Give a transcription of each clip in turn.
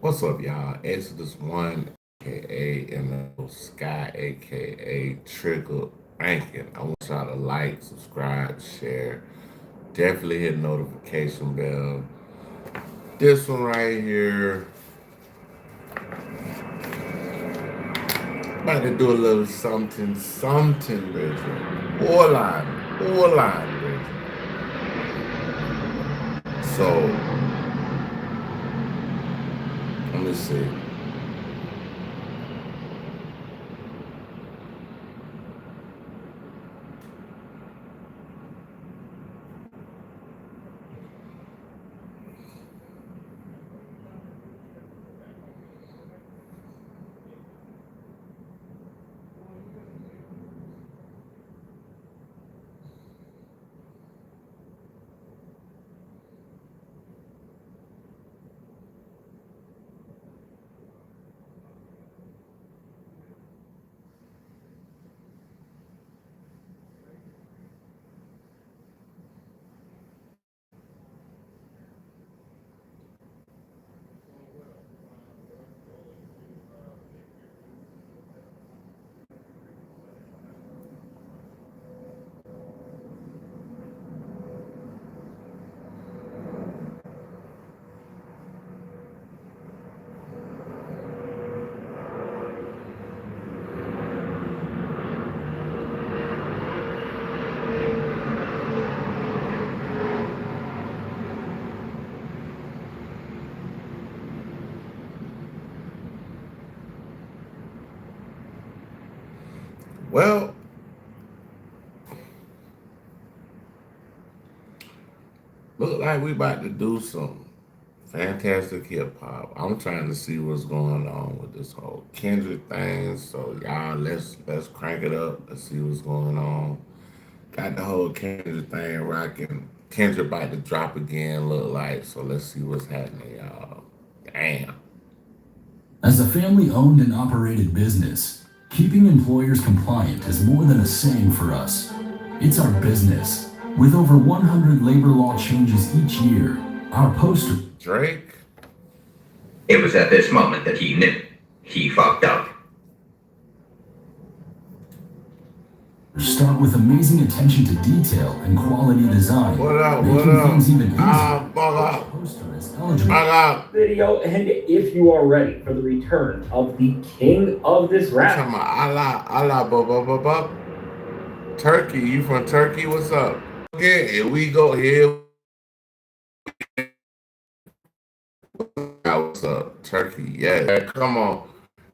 What's up, y'all? Exodus 1, aka ML Sky, aka Trigger Ranking. I want y'all to like, subscribe, share. Definitely hit notification bell. This one right here, about to do a little something, something, Bridget. All line, Bridget. So, let me see. Well, look like we about to do some fantastic hip hop. I'm trying to see what's going on with this whole Kendrick thing. So y'all, let's crank it up. Let's see what's going on. Got the whole Kendrick thing rocking. Kendrick about to drop again. Look like. So let's see what's happening, y'all. Damn. As a family owned and operated business, keeping employers compliant is more than a saying for us. It's our business. With over 100 labor law changes each year, our posters Drake. It was at this moment that he knew. He fucked up. start with amazing attention to detail and quality design, What up? What making up? things even easier. Fuck Each up. poster is eligible. Fuck up. Video, and if you are ready for the return of the king of this Talking rap, about Allah, Turkey. You from Turkey? What's up? Okay, here we go. Here. What's up, Turkey? Yeah, come on.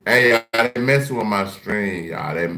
Hey, y'all, they messing with my stream, y'all. They,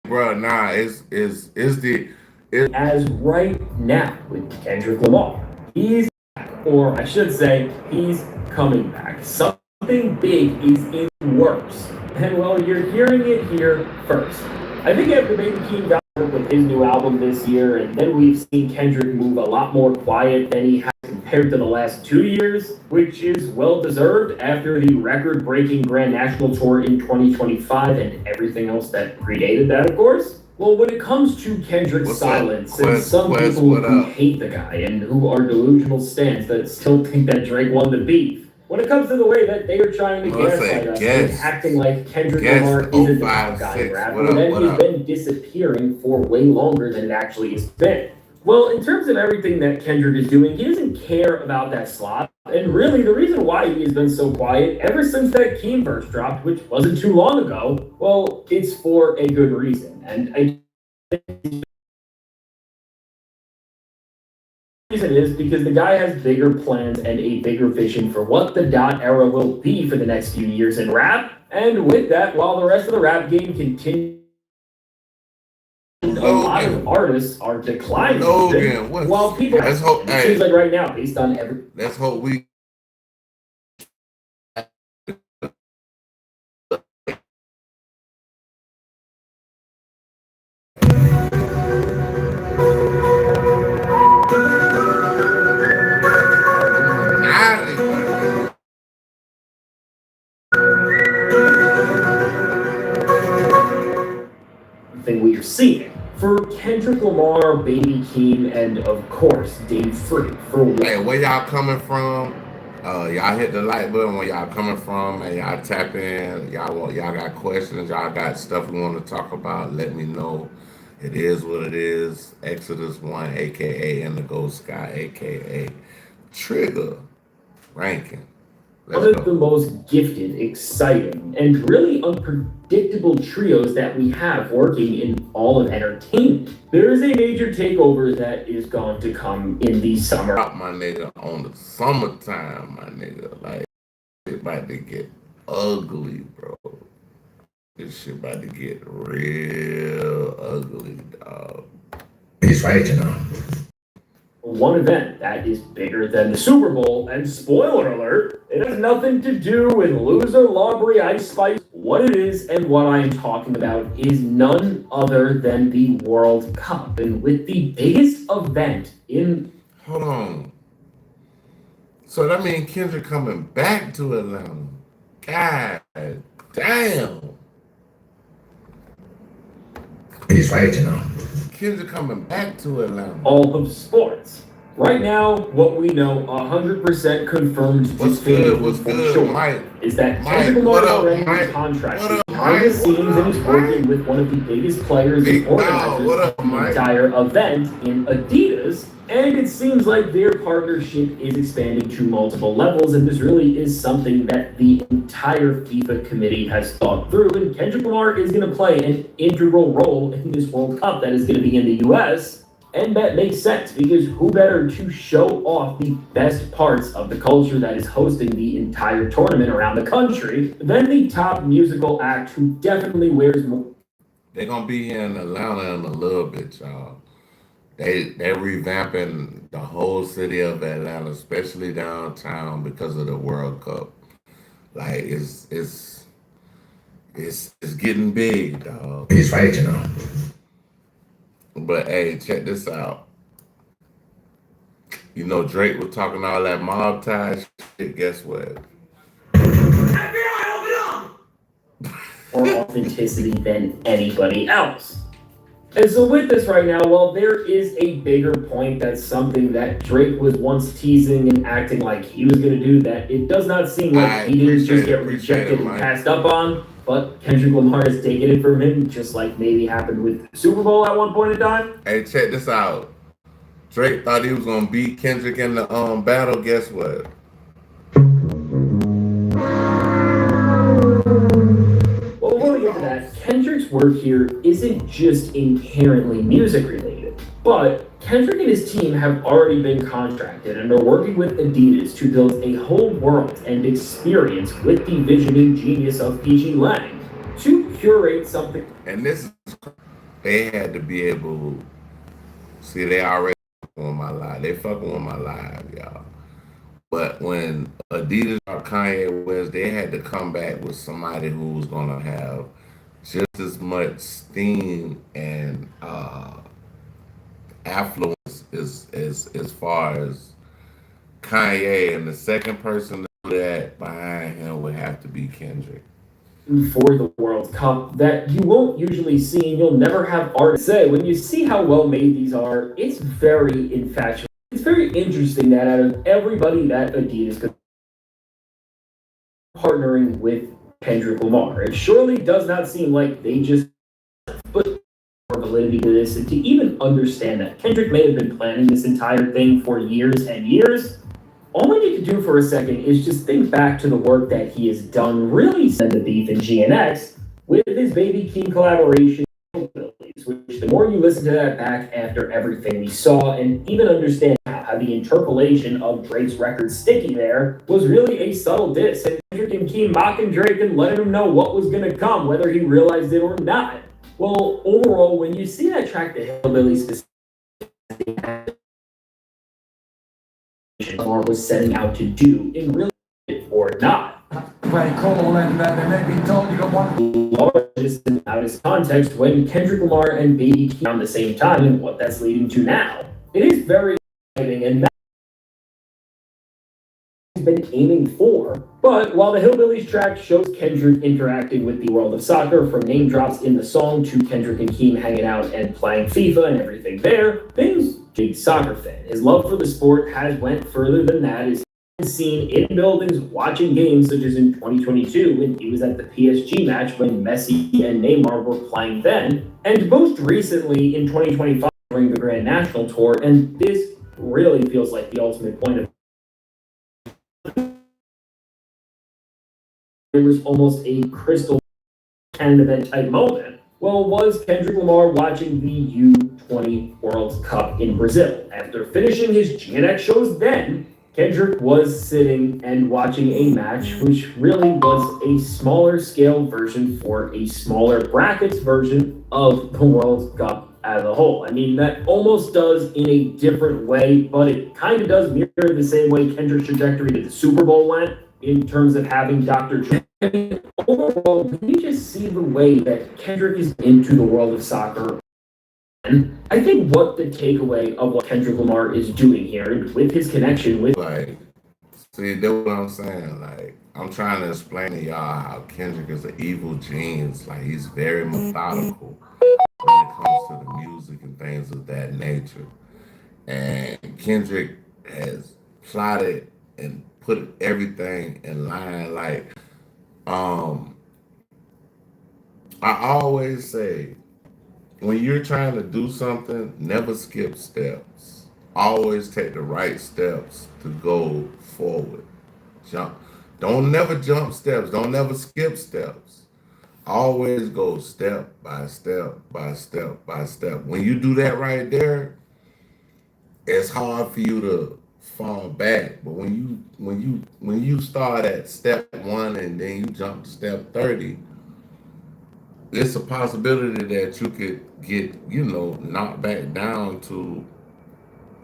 bro, nah, it's the it. as right now with Kendrick Lamar, he's back, or I should say, he's coming back. Something big is in the works, and well, you're hearing it here first. I think after Baby Keem got with his new album this year, and then we've seen Kendrick move a lot more quiet than he has compared to the last 2 years, which is well deserved after the record breaking Grand National Tour in 2025 and everything else that predated that, of course. Well, when it comes to Kendrick's What's silence, up? and Quest, some Quest, people what who up? hate the guy and who are delusional stands that still think that Drake won the beef, when it comes to the way that they are trying to Let's gaslight say us and guest. acting like Kendrick Guest Lamar isn't the top guy in 056. rap, What and up? then What he's up? been disappearing for way longer than it actually has been. Well, in terms of everything that Kendrick is doing, he doesn't care about that slot. And really, the reason why he has been so quiet ever since that Keem verse dropped, which wasn't too long ago, well, it's for a good reason. And I reason is because the guy has bigger plans and a bigger vision for what the dot era will be for the next few years in rap. And with that, while the rest of the rap game continues, a lot of Logan. artists are declining. Logan. What? While people, Let's hope. it seems Hey, like right now, based on every let's hope we. thing we are seeing. For Kendrick Lamar, Baby Keem, and of course Dave Free. For Hey, where y'all coming from? Y'all hit the like button when y'all coming from, and y'all tap in. Y'all got questions. Y'all got stuff we want to talk about. Let me know. It is what it is. Exodus 1, aka Indigo Sky, aka Trigger Ranking. One Let's of the go. most gifted, exciting, and really unpredictable trios that we have working in all of entertainment. There is a major takeover that is going to come in the summer. Out my nigga on the summertime, my nigga. Like it about to get ugly, bro. This shit about to get real ugly, dog. He's right, you know. One event that is bigger than the Super Bowl, and spoiler alert, it has nothing to do with loser, Lawbury, Ice Spice. What it is and what I am talking about is none other than the World Cup, and with the biggest event in. Hold on. So that means Kendrick coming back to Atlanta. God damn. He's right, you know. Kendrick coming back to Atlanta. All of sports. Right now, what we know 100% confirmed What's good? What's for good, sure Mike? is that Mike, Kendrick what Lamar up, already Mike? is contracted What up, behind the Mike? scenes What and up, is working Mike? with one of the biggest players Big and dog, organizers what up, of the Mike? entire event in Adidas. And it seems like their partnership is expanding to multiple levels, and this really is something that the entire FIFA committee has thought through. And Kendrick Lamar is going to play an integral role in this World Cup that is going to be in the U.S. And that makes sense because who better to show off the best parts of the culture that is hosting the entire tournament around the country than the top musical act who definitely wears more. They're gonna be here in Atlanta in a little bit, y'all. They're revamping the whole city of Atlanta, especially downtown, because of the World Cup. Like it's getting big, dog. He's right, you know. But hey, check this out. You know Drake was talking all that mob tie shit. Guess what? More authenticity than anybody else. And so with this right now, while there is a bigger point, that's something that Drake was once teasing and acting like he was going to do, that it does not seem like he didn't just get rejected and passed up on, but Kendrick Lamar has taken it from him, just like maybe happened with the Super Bowl at one point in time. Hey, check this out. Drake thought he was gonna beat Kendrick in the battle. Guess what? Well, before we get to that, Kendrick's work here isn't just inherently music related, but Kendrick and his team have already been contracted and are working with Adidas to build a whole world and experience with the vision and genius of PG Lang to curate something. And this is they had to be able. See, they already on my live. They fucking on my live, y'all. But when Adidas or Kanye West, they had to come back with somebody who was gonna have just as much steam and affluence as far as Kanye, and the second person to do that behind him would have to be Kendrick. For the World Cup that you won't usually see and you'll never have artists say. When you see how well made these are, it's very infatuating. It's very interesting that out of everybody that Adidas could partnering with Kendrick Lamar, it surely does not seem like they just put more validity to this, and to even understand that Kendrick may have been planning this entire thing for years and years. All we need to do for a second is just think back to the work that he has done, really send the beef in GNX with his Baby Keem collaboration, which the more you listen to that back after everything we saw, and even understand how the interpolation of Drake's record Sticky there was really a subtle diss, and Kendrick and Keem mocking Drake and letting him know what was going to come, whether he realized it or not. Well, overall, when you see that track, the Hillbilly specifically was setting out to do in real life or not. Just out of context when Kendrick Lamar and Baby Keem around the same time and what that's leading to now. It is very exciting and that's been aiming for. But while the Hillbillies track shows Kendrick interacting with the world of soccer, from name drops in the song to Kendrick and Keem hanging out and playing FIFA and everything there, things big soccer fan. His love for the sport has went further than that. Is seen in buildings watching games, such as in 2022 when he was at the PSG match when Messi and Neymar were playing then, and most recently in 2025 during the Grand National Tour. And this really feels like the ultimate point of it was almost a crystal Cannon event type moment. Well, was Kendrick Lamar watching the U20 World Cup in Brazil. After finishing his GNX shows then, Kendrick was sitting and watching a match which really was a smaller scale version for a smaller brackets version of the World Cup as a whole. I mean, that almost does in a different way, but it kind of does mirror the same way Kendrick's trajectory to the Super Bowl went in terms of having Dr. Dre. I mean, overall, we just see the way that Kendrick is into the world of soccer. And I think what the takeaway of what Kendrick Lamar is doing here with his connection with Like, see, that's what I'm saying. Like, I'm trying to explain to y'all how Kendrick is an evil genius. Like, he's very methodical when it comes to the music and things of that nature. And Kendrick has plotted and put everything in line. Like, I always say, when you're trying to do something, never skip steps. Always take the right steps to go forward. Jump. Don't never jump steps. Don't never skip steps. Always go step by step by step by step. When you do that right there, it's hard for you to fall back. But when you start at step 1 and then you jump to step 30, it's a possibility that you could get, knocked back down to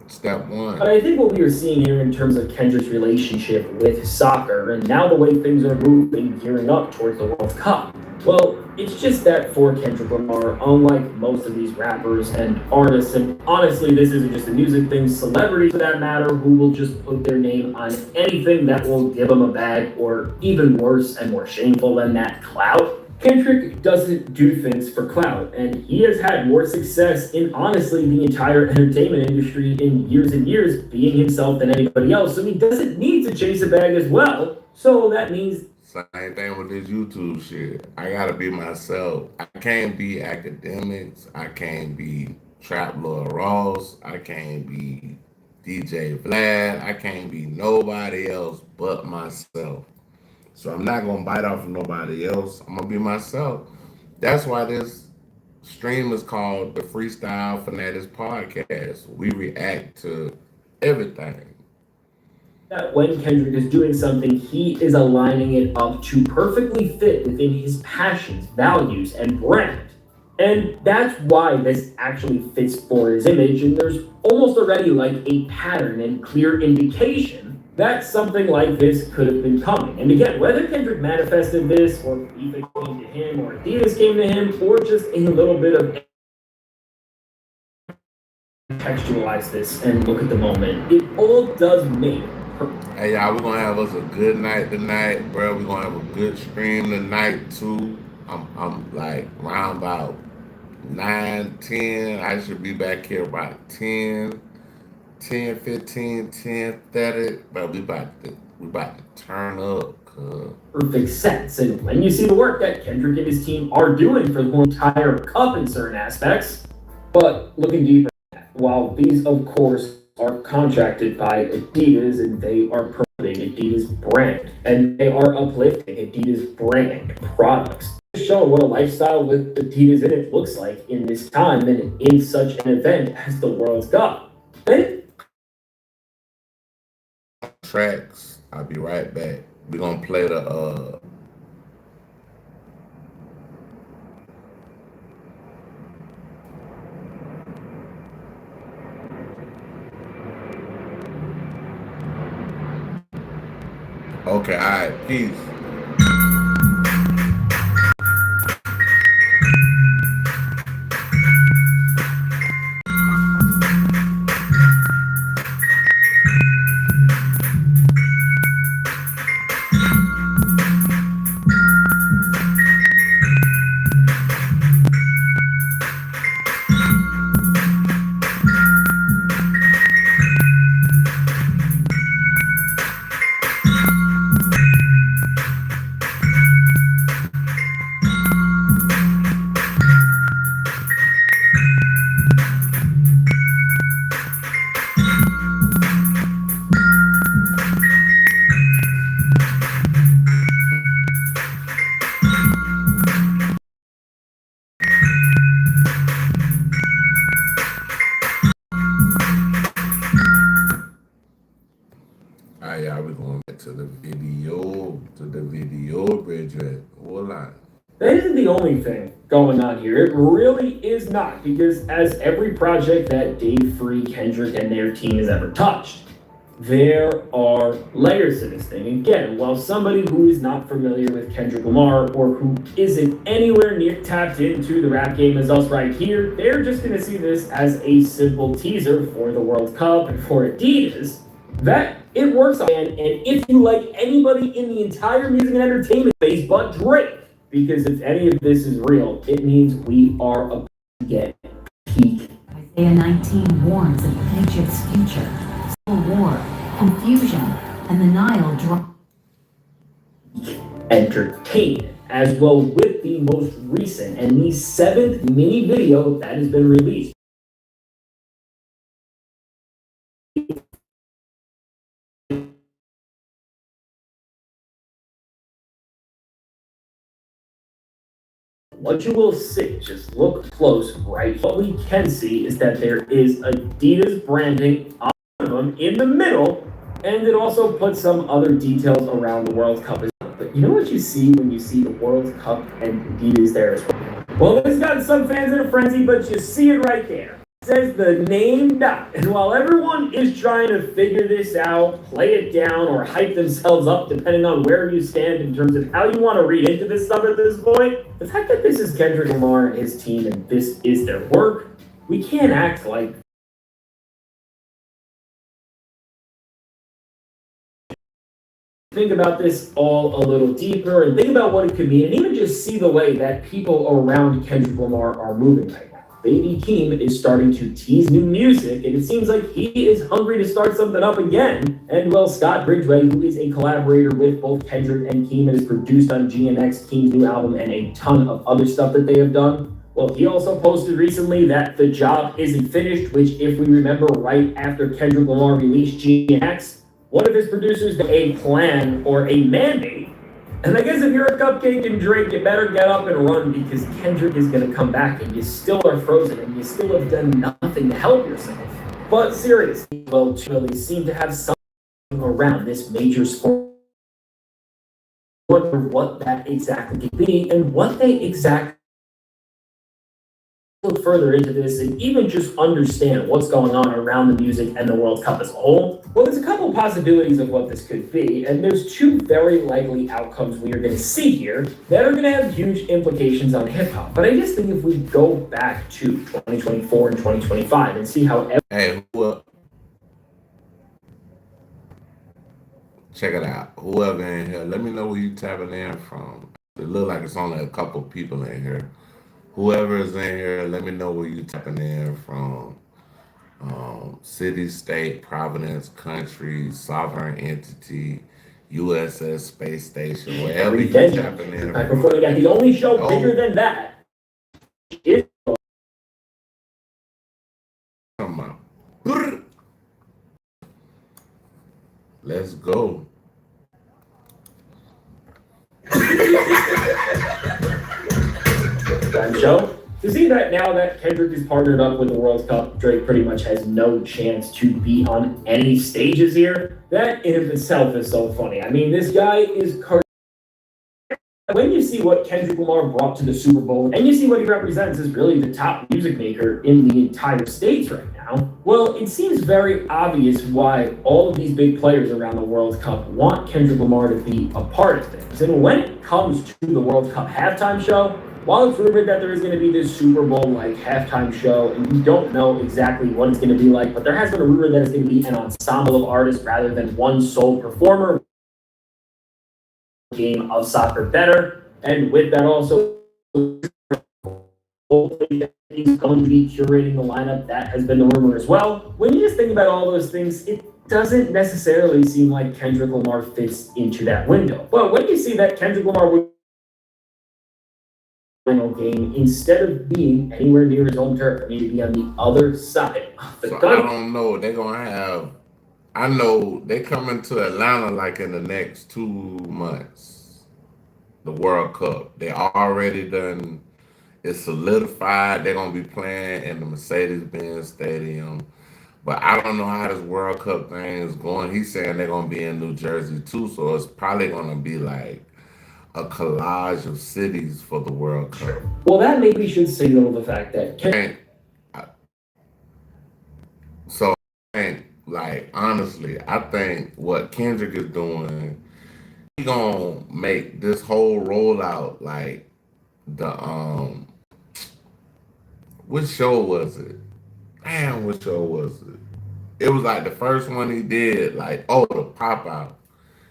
step 1. But I think what we are seeing here in terms of Kendrick's relationship with soccer and now the way things are moving, gearing up towards the World Cup, well, it's just that for Kendrick Lamar, unlike most of these rappers and artists, and honestly, this isn't just a music thing, celebrities for that matter, who will just put their name on anything that will give them a bag, or even worse and more shameful than that, clout. Kendrick doesn't do things for clout, and he has had more success in honestly the entire entertainment industry in years and years being himself than anybody else, so he doesn't need to chase a bag as well. So that means same thing with this YouTube shit. I gotta be myself. I can't be academics. I can't be Trap Lord Ross. I can't be DJ Vlad. I can't be nobody else but myself. So I'm not gonna bite off of nobody else. I'm gonna be myself. That's why this stream is called the Freestyle Fanaticz Podcast. We react to everything. that when Kendrick is doing something, he is aligning it up to perfectly fit within his passions, values, and brand. And that's why this actually fits for his image, and there's almost already like a pattern and clear indication that something like this could have been coming. And again, whether Kendrick manifested this, or FIFA came to him, or Adidas came to him, or just a little bit of textualize this and look at the moment, it all does make. Hey y'all, we're gonna have us a good night tonight, bro. We're gonna have a good stream tonight too. I'm like around about 9, 10. I should be back here about 10, 15, 10, 30. But we about to turn up, cuz. Perfect sense. And when you see the work that Kendrick and his team are doing for the whole entire cup in certain aspects, but looking deeper, while these of course are contracted by Adidas and they are promoting Adidas brand and they are uplifting Adidas brand products, showing what a lifestyle with Adidas in it looks like in this time and in such an event as the World Cup. And Tracks. I'll be right back. We're gonna play the Okay, all right, peace. right, we're going back to the video, Bridget. Hold on. That isn't the only thing going on here. It really is not, because as every project that Dave Free, Kendrick, and their team has ever touched, there are layers to this thing. Again, while somebody who is not familiar with Kendrick Lamar or who isn't anywhere near tapped into the rap game as us right here, they're just going to see this as a simple teaser for the World Cup and for Adidas. That it works on. And if you like anybody in the entire music and entertainment space but Drake, because if any of this is real, it means we are about to get peak. Isaiah 19 warns of Egypt's future, civil war, confusion, and the Nile dry. Entertainment, as well with the most recent and the 7th mini video that has been released. What you will see, just look close, right? What we can see is that there is Adidas branding on them in the middle, and it also puts some other details around the World Cup as well. But you know what you see when you see the World Cup and Adidas there as well? Well, it's got some fans in a frenzy, but you see it right there. It says the name dot. And while everyone is trying to figure this out, play it down, or hype themselves up, depending on where you stand in terms of how you want to read into this stuff at this point, the fact that this is Kendrick Lamar and his team and this is their work, we can't act like think about this all a little deeper and think about what it could mean, and even just see the way that people around Kendrick Lamar are moving right now. Baby Keem is starting to tease new music, and it seems like he is hungry to start something up again. And well, Scott Bridgway, who is a collaborator with both Kendrick and Keem and has produced on GNX, Keem's new album, and a ton of other stuff that they have done, well, he also posted recently that the job isn't finished, which, if we remember, right after Kendrick Lamar released GNX, one of his producers had a plan or a mandate. And I guess if you're a Cupcake and Drake, you better get up and run, because Kendrick is going to come back and you still are frozen and you still have done nothing to help yourself. But seriously, well, really seem to have something around this major sport. Wonder what that exactly could be and what they exactly look further into this and even just understand what's going on around the music and the World Cup as a whole. Well, there's a couple possibilities of what this could be, and there's two very likely outcomes we are going to see here that are going to have huge implications on hip-hop. But I just think if we go back to 2024 and 2025 and see how Hey, check it out. Whoever in here, let me know where you tapping in from. It look like it's only a couple people in here. Whoever is in here, let me know where you tapping in from. City, state, province, country, sovereign entity, USS space station, wherever you tapping in from. Before we got the only show bigger than that is come on. Let's go. show. To see that now that Kendrick is partnered up with the World Cup, Drake pretty much has no chance to be on any stages here. That in of itself is so funny. I mean, this guy is when you see what Kendrick Lamar brought to the Super Bowl, and you see what he represents as really the top music maker in the entire States right now, well, it seems very obvious why all of these big players around the World Cup want Kendrick Lamar to be a part of things. And when it comes to the World Cup halftime show, while it's rumored that there is going to be this Super Bowl-like halftime show, and we don't know exactly what it's going to be like, but there has been a rumor that it's going to be an ensemble of artists rather than one sole performer. Game of soccer better, and with that also he's going to be curating the lineup. That has been the rumor as well. When you just think about all those things, it doesn't necessarily seem like Kendrick Lamar fits into that window. But when you see that Kendrick Lamar would final game instead of being anywhere near his home turf, I mean, to be on the other side of the country. I don't know. They're gonna have. I know they coming to Atlanta like in the next 2 months. The World Cup. They already done. It's solidified. They're gonna be playing in the Mercedes-Benz Stadium. But I don't know how this World Cup thing is going. He's saying they're gonna be in New Jersey too, so it's probably gonna be like a collage of cities for the World Cup. Well, that maybe should signal the fact that And so, and like honestly, I think what Kendrick is doing, he gonna make this whole rollout like the which show was it? Damn, what show was it? It was like the first one he did, like, oh, the pop out.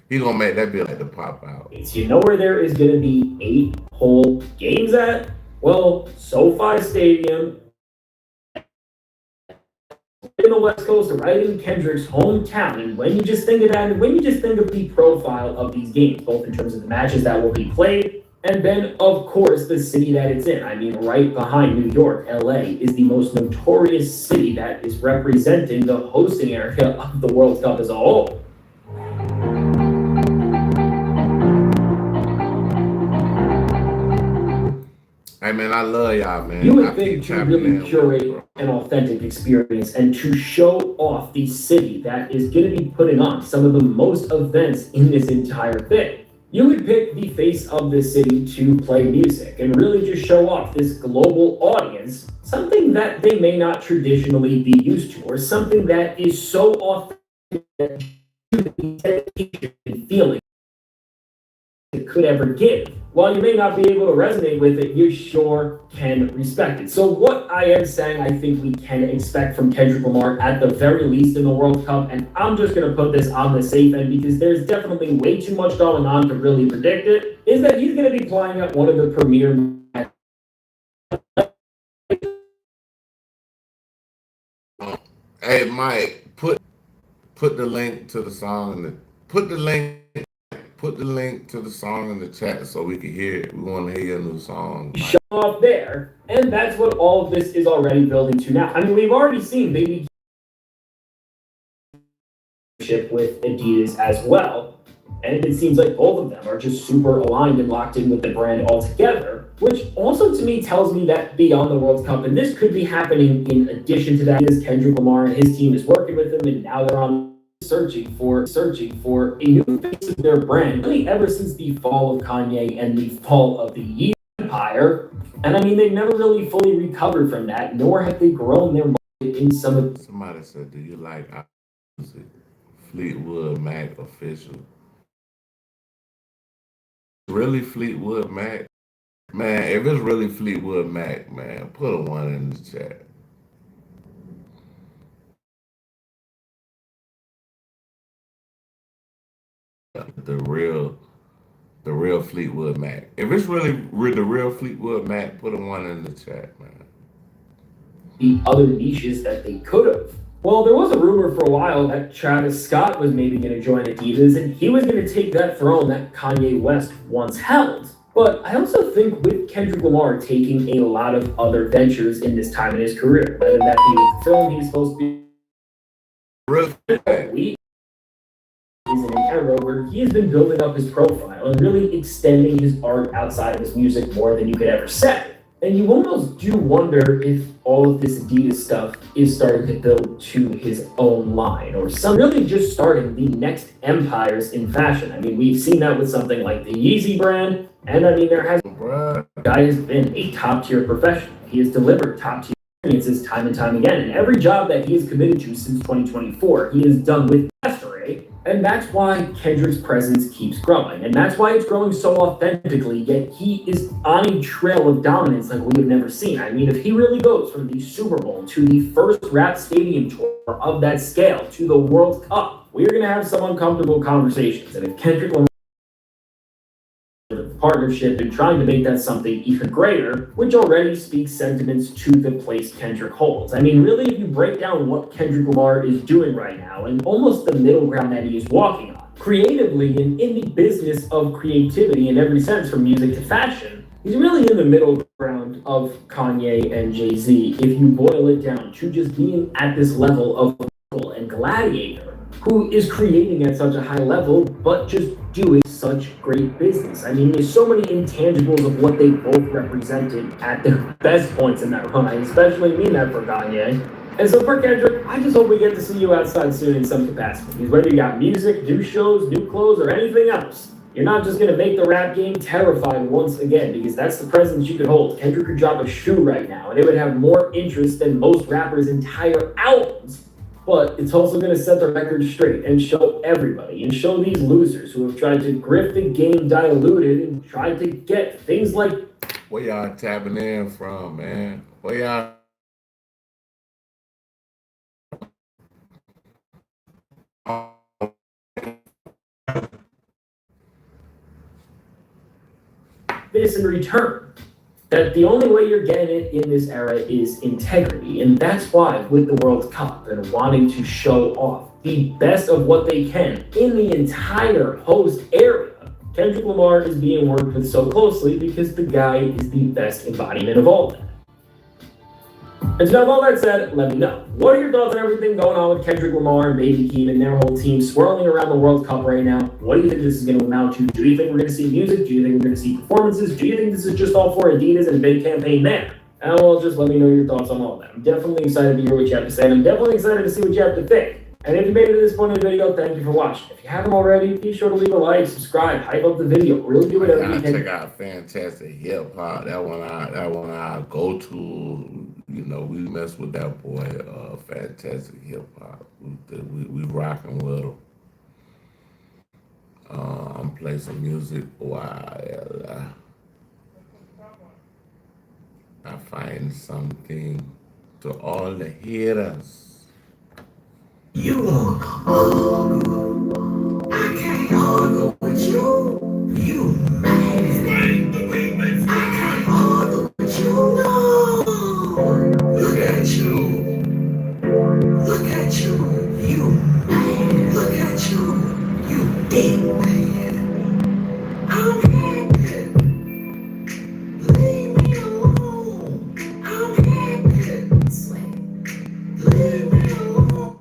He gonna make that be like the pop out. you know where there is going to be 8 whole games at? Well, SoFi Stadium in the West Coast, right in Kendrick's hometown. And when you just think of that, and when you just think of the profile of these games, both in terms of the matches that will be played, and then, of course, the city that it's in. I mean, right behind New York, LA is the most notorious city that is representing the hosting area of the World Cup as a whole. Hey man, I love y'all, man. You would I think keep to tapping really in, curate bro. an authentic experience and to show off the city that is going to be putting on some of the most events in this entire thing. You would pick the face of the city to play music and really just show off this global audience, something that they may not traditionally be used to, or something that is so authentic that the dedication and feeling it could ever give. While you may not be able to resonate with it, you sure can respect it. So what I am saying, I think we can expect from Kendrick Lamar at the very least in the World Cup, and I'm just going to put this on the safe end because there's definitely way too much going on to really predict it, is that he's going to be playing at one of the premier Hey Mike, put the link to the song in the put the link to the song in the chat so we can hear it. We want to hear your new song. Mike. show off there, and that's what all of this is already building to now. I mean, we've already seen Baby with Adidas as well, and it seems like both of them are just super aligned and locked in with the brand altogether, which also to me tells me that beyond the World Cup, and this could be happening in addition to that, is Kendrick Lamar and his team is working with them, and now they're on searching for a new face of their brand, really ever since the fall of Kanye and the fall of the Yeezy empire. And I mean, they've never really fully recovered from that, nor have they grown their market in some of. Somebody said, "Do you like our music?" Fleetwood Mac official. Really Fleetwood Mac? Man, if it's really Fleetwood Mac, man, put a 1 in the chat. The real Fleetwood Mac. If it's really the real Fleetwood Mac, put a 1 in the chat, man. The other niches that they could have. Well, there was a rumor for a while that Travis Scott was maybe going to join Adidas, and he was going to take that throne that Kanye West once held. But I also think with Kendrick Lamar taking a lot of other ventures in this time in his career, whether that be with the film he's supposed to be, is in an era where he has been building up his profile and really extending his art outside of his music more than you could ever say. And you almost do wonder if all of this Adidas stuff is starting to build to his own line, or some really just starting the next empires in fashion. I mean, we've seen that with something like the Yeezy brand, and I mean, the guy has been a top-tier professional. He has delivered top-tier experiences time and time again, and every job that he has committed to since 2024, he has done with mastery. And that's why Kendrick's presence keeps growing. And that's why it's growing so authentically, yet he is on a trail of dominance like we have never seen. I mean, if he really goes from the Super Bowl to the first rap stadium tour of that scale to the World Cup, we're going to have some uncomfortable conversations. And if Kendrick Lamar partnership and trying to make that something even greater, which already speaks sentiments to the place Kendrick holds. I mean, really, if you break down what Kendrick Lamar is doing right now and almost the middle ground that he is walking on, creatively and in the business of creativity in every sense, from music to fashion, he's really in the middle ground of Kanye and Jay-Z if you boil it down to just being at this level of and Gladiator, who is creating at such a high level, but just doing such great business. I mean, there's so many intangibles of what they both represented at their best points in that run. I especially mean that for Kanye. And so for Kendrick, I just hope we get to see you outside soon in some capacity. Because whether you got music, new shows, new clothes, or anything else, you're not just gonna make the rap game terrifying once again, because that's the presence you could hold. Kendrick could drop a shoe right now, and it would have more interest than most rappers' entire albums. But it's also gonna set the record straight and show everybody, and show these losers who have tried to grip the game diluted and tried to get things like. Where y'all tapping in from, man? Where y'all? This in return. That the only way you're getting it in this era is integrity. And that's why, with the World Cup and wanting to show off the best of what they can in the entire host area, Kendrick Lamar is being worked with so closely because the guy is the best embodiment of all that. And so now, with all that said, let me know. What are your thoughts on everything going on with Kendrick Lamar and Baby Keem and their whole team swirling around the World Cup right now? What do you think this is going to amount to? Do you think we're going to see music? Do you think we're going to see performances? Do you think this is just all for Adidas and a big campaign there? And well, just let me know your thoughts on all that. I'm definitely excited to hear what you have to say, and I'm definitely excited to see what you have to think. And if you made it to this point in the video, thank you for watching. If you haven't already, be sure to leave a like, subscribe, hype up the video. Really do whatever you can. Check out Fantastic Hip Hop. That one I go to. You know, we mess with that boy, Fantastic Hip Hop. We rocking with him. I'm playing some music while I find something to all the haters. You won't argue. I can't argue with you. You mad. I can't argue with you. No. Look at you. Look at you. You mad. Look at you. You big man. I'm happy. Leave me alone. I'm happy. Leave me alone.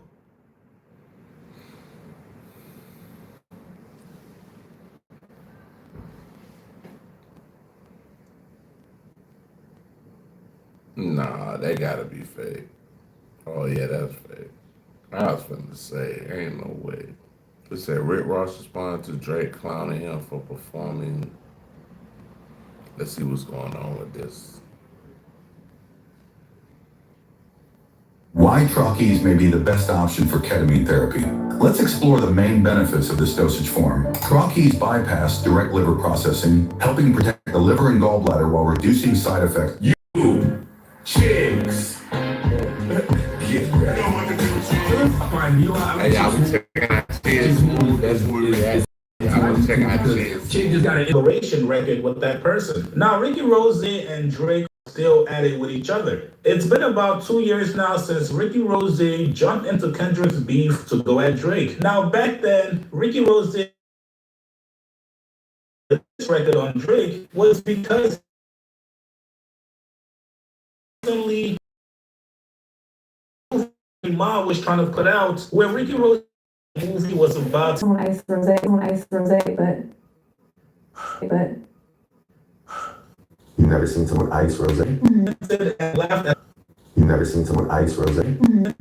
Nah, they gotta be fake. Oh yeah, that's fake. I was finna say, ain't no way. It said Rick Ross responded to Drake clowning him for performing. Let's see what's going on with this. Why Trockies may be the best option for ketamine therapy. Let's explore the main benefits of this dosage form. Trockies bypass direct liver processing, helping protect the liver and gallbladder while reducing side effects. Chicks. Get ready. Hey, y'all was checking out Chiz. That's where we at. Y'all was checking out Chiz. Chick just got an inspiration record with that person. Now, Ricky Rose and Drake are still at it with each other. It's been about 2 years now since Ricky Rose jumped into Kendrick's beef to go at Drake. Now, back then, Ricky Rose this record on Drake was because only Ma was trying to put out where Ricky Rose movie was about. On ice rose, but. You never seen someone ice rose? And laughed at. You never seen someone ice rose? And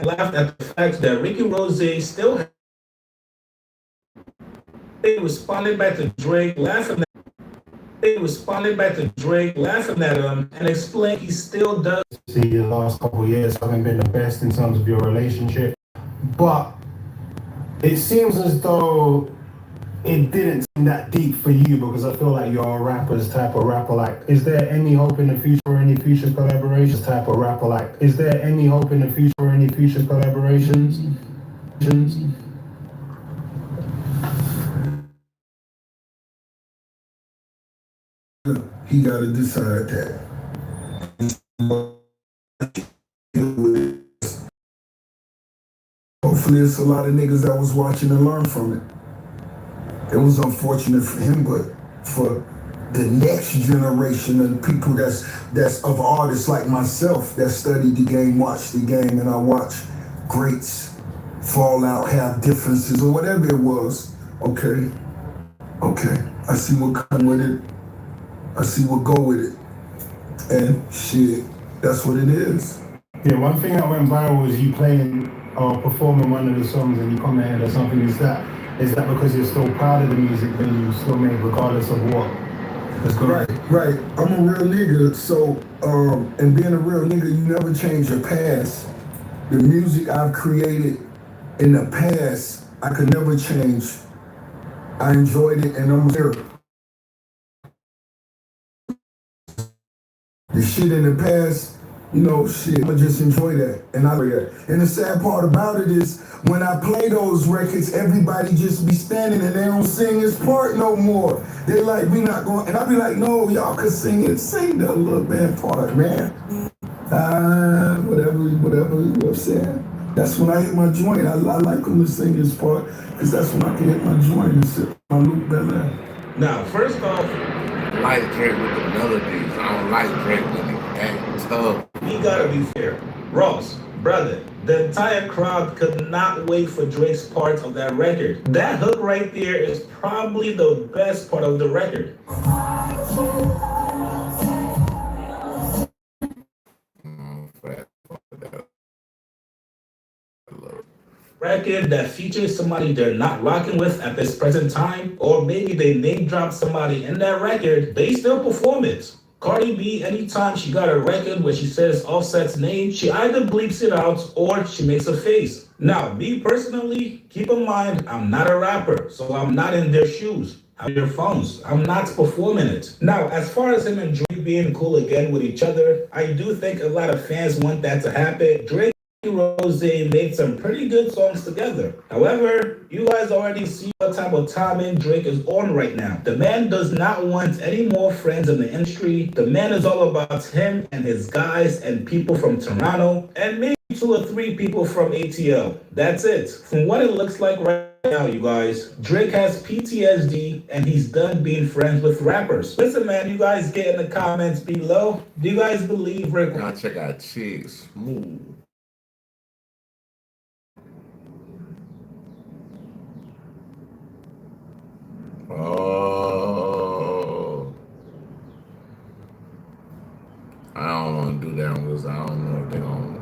laughed at the fact that Ricky Rose still. They responded back to Drake laughing. They responded back to Drake laughing at him and explained he still does. See, the last couple of years haven't been the best in terms of your relationship, but it seems as though it didn't seem that deep for you, because I feel like you're a rapper's type of rapper. Like, is there any hope in the future for any future collaborations? Type of rapper. Like, is there any hope in the future for any future collaborations? He gotta decide that. Hopefully it's a lot of niggas that was watching and learn from it. It was unfortunate for him, but for the next generation of people that's of artists like myself that studied the game, watched the game, and I watch greats fall out, have differences or whatever it was. Okay, I see what come with it. I see what go with it. And shit, that's what it is. Yeah, one thing that went viral was you playing or performing one of the songs and you commented or something. Is that because you're still proud of the music that you still made regardless of what? Right, right. I'm a real nigga, so and being a real nigga, you never change your past. The music I've created in the past, I could never change. I enjoyed it, and I'm here. The shit in the past, shit, I'ma just enjoy that. And I enjoy that. And the sad part about it is when I play those records, everybody just be standing and they don't sing his part no more. They like, we not going, and I be like, no, y'all could sing it. Sing the little bad part, man. Whatever, you know what I'm saying? That's when I hit my joint. I like him to sing his part, because that's when I can hit my joint and sit my loop better. Now, first off, I like Drake with the melodies. I don't like Drake when he act tough. we gotta be fair. Ross, brother, the entire crowd could not wait for Drake's part of that record. That hook right there is probably the best part of the record. Record that features somebody they're not rocking with at this present time, or maybe they name drop somebody in that record, they still perform it. Cardi B, anytime she got a record where she says Offset's name, she either bleeps it out or she makes a face. Now, me personally, keep in mind, I'm not a rapper, so I'm not in their shoes. I'm in their phones. I'm not performing it. Now, as far as him and Drake being cool again with each other, I do think a lot of fans want that to happen. Drake Rose made some pretty good songs together. However, you guys already see what type of timing Drake is on right now. The man does not want any more friends in the industry. The man is all about him and his guys and people from Toronto and maybe 2 or 3 people from ATL. That's it. From what it looks like right now, you guys, Drake has PTSD and he's done being friends with rappers. Listen, man, you guys get in the comments below. Do you guys believe Rick? Now check out Chicks Smooth. Oh, I don't want to do that because I don't know if they're gonna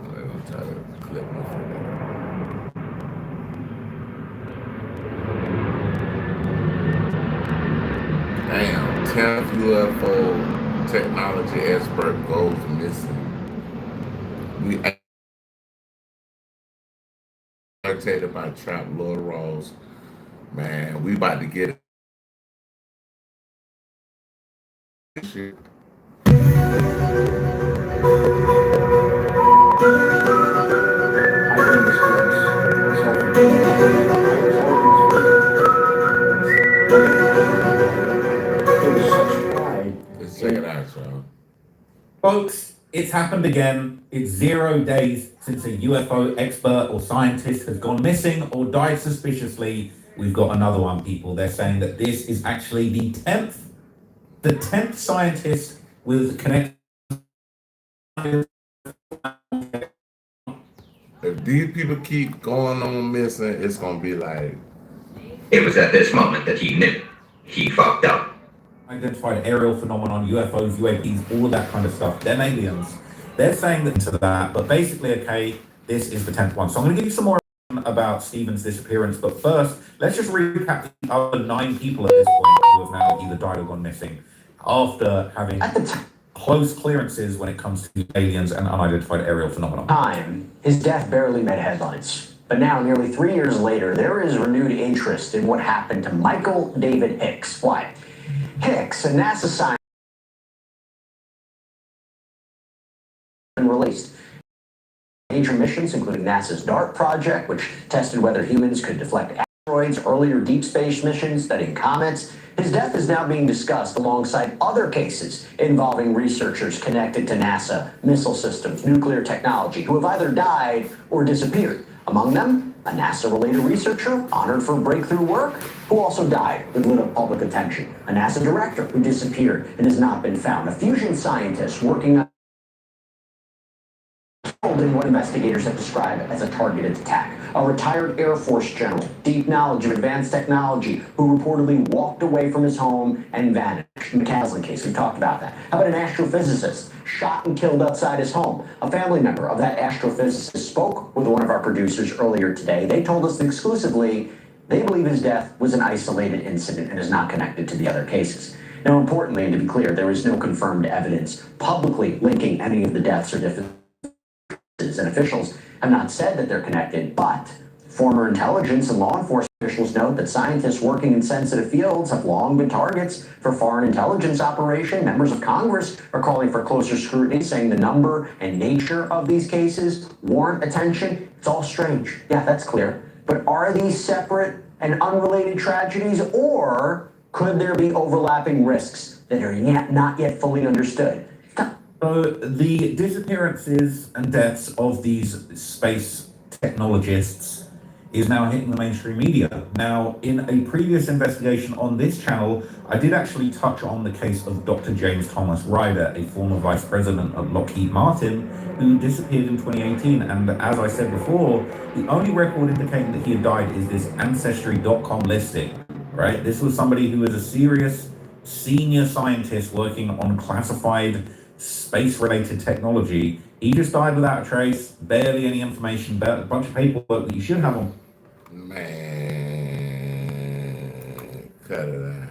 try to clip me for that. Damn, 10th UFO technology expert goes missing. We irritated by Trap Lord Ross. Man, we about to get shit. Let's check it out, y'all. Folks, it's happened again. It's 0 days since a UFO expert or scientist has gone missing or died suspiciously. We've got another one, people. They're saying that this is actually the 10th scientist with connected. If these people keep going on missing, it's gonna be like. It was at this moment that he knew. He fucked up. Identified aerial phenomenon, UFOs, UAPs, all of that kind of stuff. They're aliens. They're saying that to that, but basically, okay, this is the 10th one. So I'm going to give you some more about Stephen's disappearance, but first, let's just recap the other 9 people at this point who have now either died or gone missing after having close clearances when it comes to aliens and unidentified aerial phenomenon. Time, his death barely made headlines. But now, nearly 3 years later, there is renewed interest in what happened to Michael David Hicks. Why? Hicks, a NASA scientist, released major missions, including NASA's DART project, which tested whether humans could deflect asteroids, earlier deep space missions studying comets. His death is now being discussed alongside other cases involving researchers connected to NASA, missile systems, nuclear technology, who have either died or disappeared. Among them, a NASA-related researcher honored for breakthrough work, who also died with little public attention. A NASA director who disappeared and has not been found. A fusion scientist working on in what investigators have described as a targeted attack. A retired Air Force general, deep knowledge of advanced technology, who reportedly walked away from his home and vanished. The McCaslin case, we talked about that. How about an astrophysicist shot and killed outside his home? A family member of that astrophysicist spoke with one of our producers earlier today. They told us exclusively they believe his death was an isolated incident and is not connected to the other cases. Now, importantly, and to be clear, there is no confirmed evidence publicly linking any of the deaths or differences, and officials have not said that they're connected, but former intelligence and law enforcement officials note that scientists working in sensitive fields have long been targets for foreign intelligence operation. Members of Congress are calling for closer scrutiny, saying the number and nature of these cases warrant attention. It's all strange. Yeah, that's clear. But are these separate and unrelated tragedies, or could there be overlapping risks that are not yet fully understood? So the disappearances and deaths of these space technologists is now hitting the mainstream media. Now, in a previous investigation on this channel, I did actually touch on the case of Dr. James Thomas Ryder, a former vice president of Lockheed Martin, who disappeared in 2018. And as I said before, the only record indicating that he had died is this Ancestry.com listing, right? This was somebody who was a serious senior scientist working on classified space-related technology. He just died without a trace, barely any information, about a bunch of paperwork that you should have on. Man, cut it out.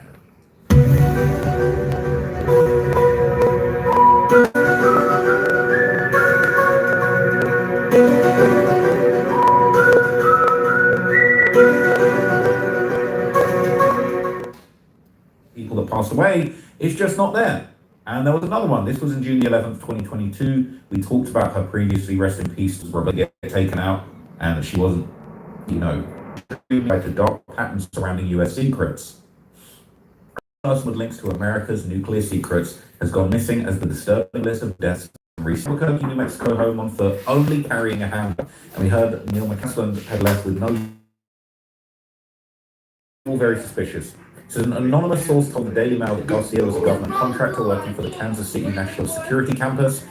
People that passed away, it's just not there. And there was another one. This was in June the 11th, 2022. We talked about her previously, rest in peace, was get taken out, and that she wasn't, to dark patterns surrounding US secrets. A person with links to America's nuclear secrets has gone missing as the disturbing list of deaths from recent Albuquerque, New Mexico home on foot, only carrying a handgun. And we heard Neil McCaslin had left with no. All very suspicious. So an anonymous source told the Daily Mail that Garcia was a government contractor working for the Kansas City National Security Campus,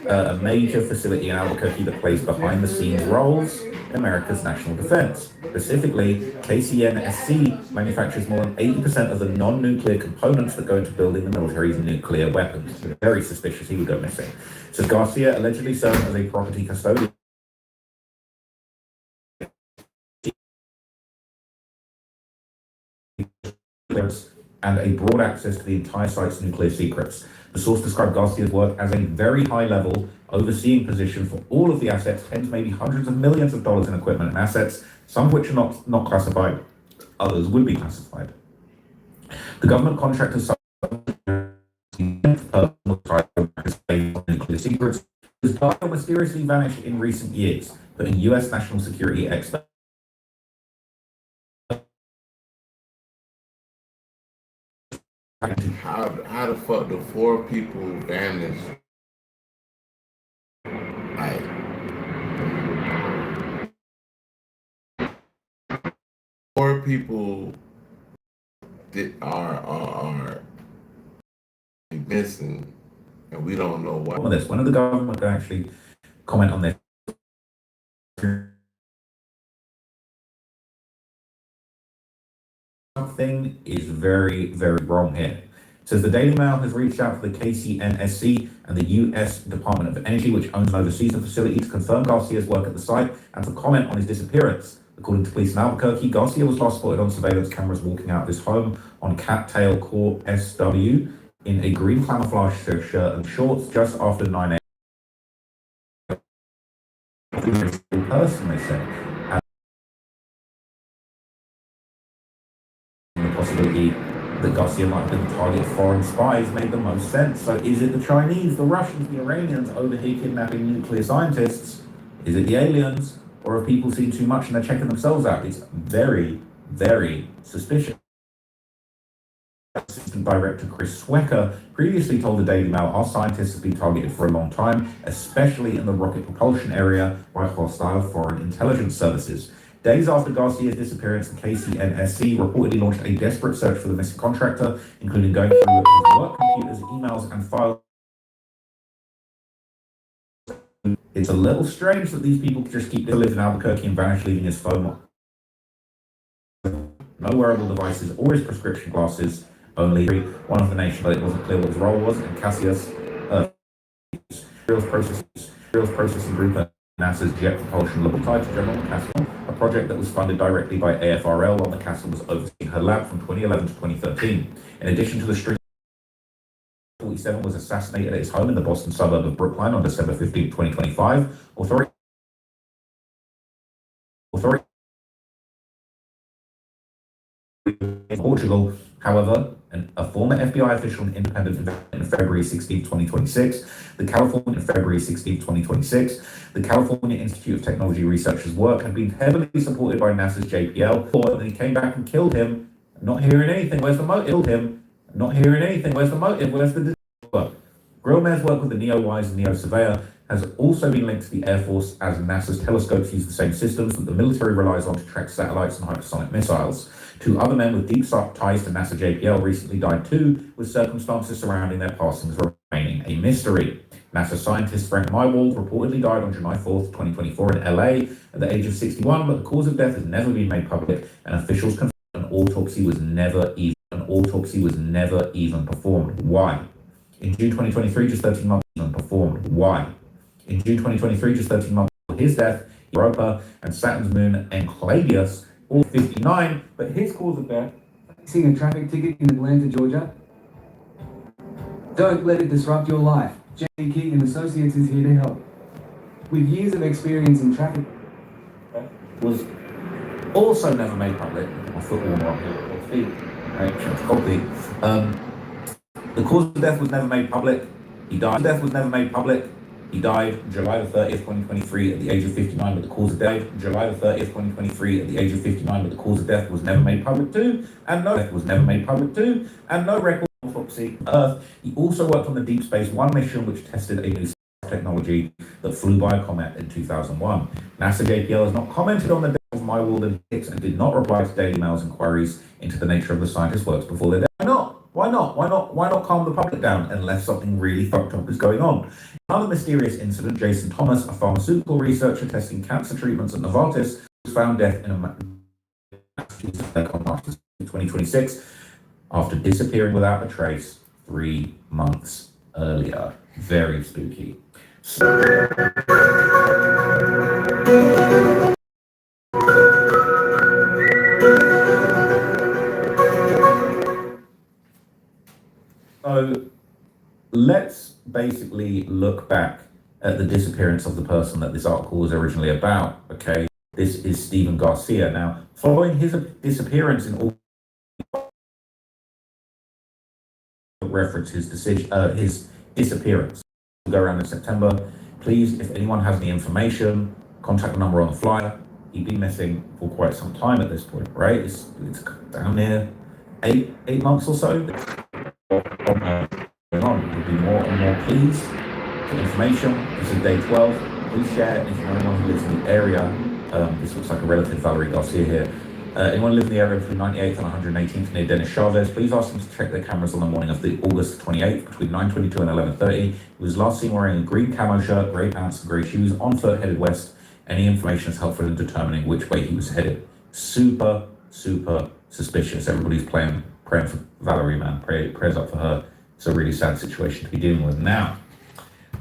a major facility in Albuquerque that plays behind-the-scenes roles in America's national defense. Specifically, KCNSC manufactures more than 80% of the non-nuclear components that go into building the military's nuclear weapons. Very suspicious he would go missing. So Garcia allegedly served as a property custodian and a broad access to the entire site's nuclear secrets. The source described Garcia's work as a very high-level, overseeing position for all of the assets, tens, maybe hundreds of millions of dollars in equipment and assets, some of which are not classified, others would be classified. The government contractor nuclear secrets was mysteriously vanished in recent years, putting U.S. national security experts. How the fuck do 4 people vanish? Like, 4 people that are missing, and we don't know why. When did the government actually comment on this? Something is very, very wrong here. It says the Daily Mail has reached out to the KCNSC and the U.S. Department of Energy, which owns and oversees the facility, to confirm Garcia's work at the site and to comment on his disappearance. According to police in Albuquerque, Garcia was last spotted on surveillance cameras walking out of his home on Cattail Court SW in a green camouflage shirt and shorts just after 9 a.m. Person, they said. The possibility that Garcia might have been the target of foreign spies made the most sense. So is it the Chinese, the Russians, the Iranians over here kidnapping nuclear scientists? Is it the aliens? Or have people seen too much and they're checking themselves out? It's very, very suspicious. Assistant Director Chris Swecker previously told the Daily Mail our scientists have been targeted for a long time, especially in the rocket propulsion area by hostile foreign intelligence services. Days after Garcia's disappearance, the KCNSC reportedly launched a desperate search for the missing contractor, including going through his work computers, emails, and files It's a little strange that these people just keep living in Albuquerque and vanish, leaving his phone, no wearable devices, or his prescription glasses. Only one of the nation, but it wasn't clear what his role was. And Cassius, processing group at NASA's Jet Propulsion Laboratory to General McCaskill, a project that was funded directly by AFRL while McCaskill was overseeing her lab from 2011 to 2013. In addition to the string, 47 was assassinated at his home in the Boston suburb of Brookline on December 15, 2025. Authorities in Portugal, however, a former FBI official and independent investigator in February 16, 2026, the California Institute of Technology Research's work had been heavily supported by NASA's JPL, and then he came back and killed him. Not hearing anything. Where's the motive? Killed him. Not hearing anything. Where's the motive? Where's the work? Gromez's work with the NEO-WISE and NEO-Surveyor has also been linked to the Air Force, as NASA's telescopes use the same systems that the military relies on to track satellites and hypersonic missiles. Two other men with deep ties to NASA JPL recently died too, with circumstances surrounding their passings remaining a mystery. NASA scientist Frank Mywald reportedly died on July 4th, 2024 in LA at the age of 61, but the cause of death has never been made public, and officials confirmed an autopsy was never even performed. Why? In June 2023, just 13 months performed. Why? In June 2023, just 13 months before his death, Europa and Saturn's moon Enceladus, all 59, but his cause of death. Seeing a traffic ticket in Atlanta, Georgia? Don't let it disrupt your life. Jamie Keegan Associates is here to help. With years of experience in traffic. Was also never made public. My foot warmer up here. The cause of death was never made public. He died. He died July the 30th, 2023 at the age of 59, but the cause of death, July the 30th, 2023 at the age of 59, but the cause of death was never made public too, and no record of autopsy on Earth. He also worked on the Deep Space One mission, which tested a new technology that flew by a comet in 2001. NASA JPL has not commented on the death of Mywald and Hicks and did not reply to Daily Mail's inquiries into the nature of the scientist's works before their death. Why not calm the public down unless something really fucked up is going on? Another mysterious incident, Jason Thomas, a pharmaceutical researcher testing cancer treatments at Novartis, was found dead in a Massachusetts on March 2026 after disappearing without a trace 3 months earlier. Very spooky. So let's basically look back at the disappearance of the person that this article was originally about. Okay, this is Stephen Garcia. Now, following his disappearance in all reference his disappearance will go around in September. Please, if anyone has any information, contact the number on the flyer. He'd been missing for quite some time at this point, right? It's down near eight months or so. Going on. There'll be more and more pleas for information. This is day 12. Please share if anyone who lives in the area. This looks like a relative, Valerie Garcia here. Anyone living in the area between 98th and 118th near Dennis Chavez, please ask them to check their cameras on the morning of the August 28th between 9:22 and 11:30. He was last seen wearing a green camo shirt, grey pants, and grey shoes, on foot, headed west. Any information is helpful in determining which way he was headed. Super, super suspicious. Everybody's praying for Valerie, man. Prayers up for her. It's a really sad situation to be dealing with now.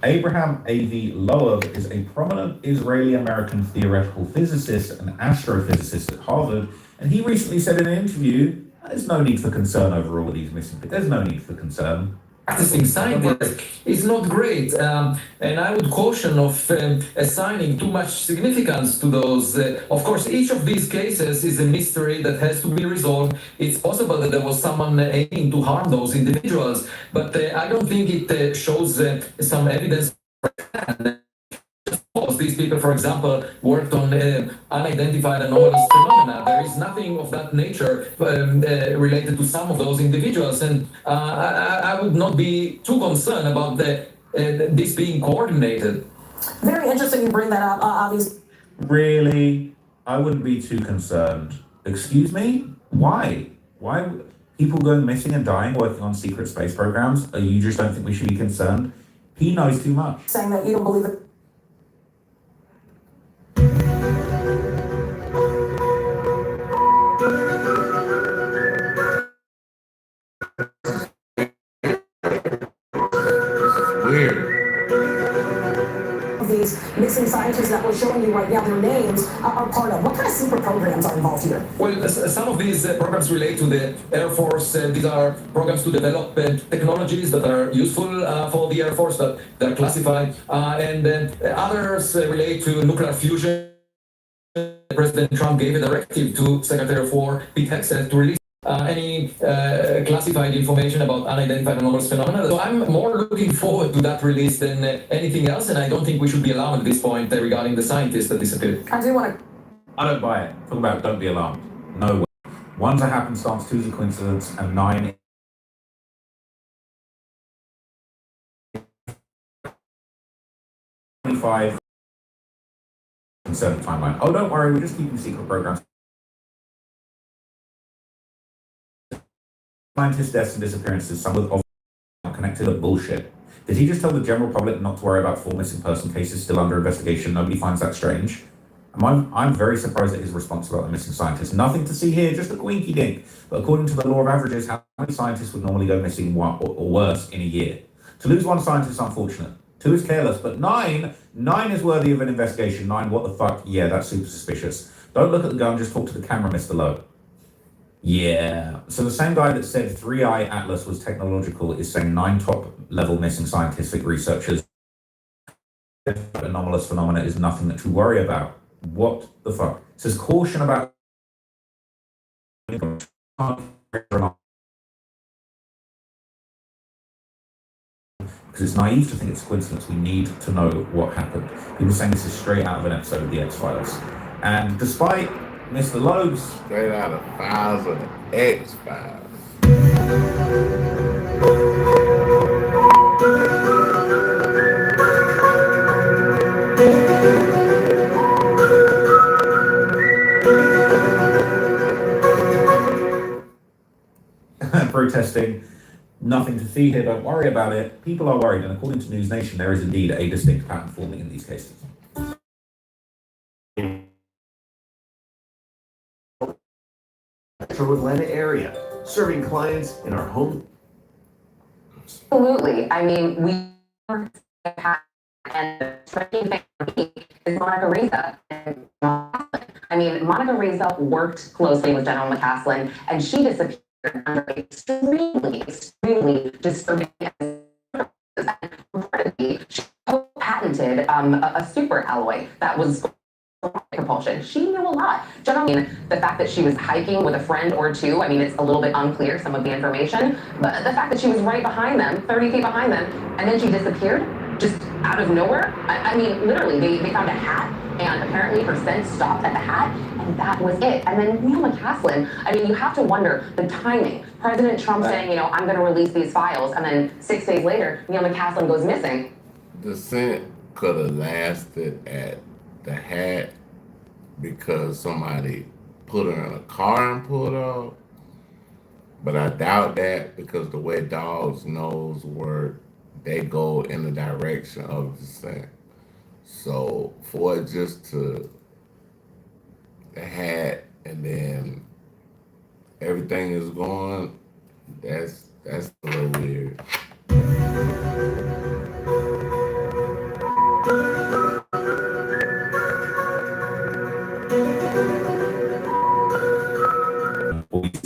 Abraham A.V. Loeb is a prominent Israeli-American theoretical physicist and astrophysicist at Harvard, and he recently said in an interview, there's no need for concern over all of these missing people. There's no need for concern. Practicing scientist is not great, and I would caution of assigning too much significance to those. Of course, each of these cases is a mystery that has to be resolved. It's possible that there was someone aiming to harm those individuals, but I don't think it shows some evidence. These people, for example, worked on unidentified anomalous phenomena. There is nothing of that nature related to some of those individuals, and I would not be too concerned about this being coordinated. Very interesting you bring that up, obviously. Really? I wouldn't be too concerned. Excuse me? Why? Why people going missing and dying working on secret space programs? You just don't think we should be concerned? He knows too much. Saying that you don't believe it. missing scientists that we're showing you right now, their names are part of? What kind of secret programs are involved here? Well, some of these programs relate to the Air Force. These are programs to develop technologies that are useful for the Air Force, that are classified, and others relate to nuclear fusion. President Trump gave a directive to Secretary of War Pete Hegseth to release any classified information about unidentified anomalous phenomena. So I'm more looking forward to that release than anything else, and I don't think we should be alarmed at this point regarding the scientists that disappeared. I do want to. I don't buy it. Talk about don't be alarmed. No way. One's a happenstance, two's a coincidence, and 9 25 concerned timeline. Oh, don't worry, we're just keeping secret programs. Scientists' deaths and disappearances, some of connected to bullshit. Did he just tell the general public not to worry about 4 missing person cases still under investigation? Nobody finds that strange. I'm very surprised at his response about the missing scientists. Nothing to see here, just a quinky dink. But according to the law of averages, how many scientists would normally go missing one or worse in a year? To lose 1 scientist is unfortunate. 2 is careless, but 9 is worthy of an investigation. 9, what the fuck? Yeah, that's super suspicious. Don't look at the gun, just talk to the camera, Mr. Lowe. Yeah. So the same guy that said 3-Eye Atlas was technological is saying 9 top-level missing scientific researchers. Anomalous phenomena is nothing to worry about. What the fuck? It says caution about because it's naive to think it's a coincidence. We need to know what happened. People saying this is straight out of an episode of the X-Files. And despite Mr. Lowe's straight out of files of the X-Files. Protesting, nothing to see here, don't worry about it. People are worried, and according to News Nation, there is indeed a distinct pattern forming in these cases. Metro Atlanta area, serving clients in our home. Absolutely. I mean, we and the striking thing for me is Monica Reza. I mean, Monica Reza worked closely with General McCaslin, and she disappeared under extremely disturbing reportedly, she patented a super alloy that was propulsion. She knew a lot. Generally, the fact that she was hiking with a friend or 2, I mean, it's a little bit unclear, some of the information, but the fact that she was right behind them, 30 feet behind them, and then she disappeared just out of nowhere. I mean, literally, they found a hat, and apparently her scent stopped at the hat, and that was it. And then Neil McCaslin, I mean, you have to wonder the timing. President Trump saying, you know, I'm going to release these files, and then 6 days later, Neil McCaslin goes missing. The scent could have lasted at the hat because somebody put her in a car and pulled off. But I doubt that because the way dogs' nose work, they go in the direction of the scent. So for it just to the hat and then everything is gone, that's a little weird.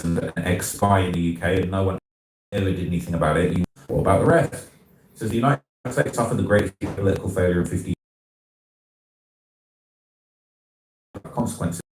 An ex-spy in the UK and no one ever did anything about it. What about the rest? It says the United States suffered the greatest political failure in 50 years. Consequences.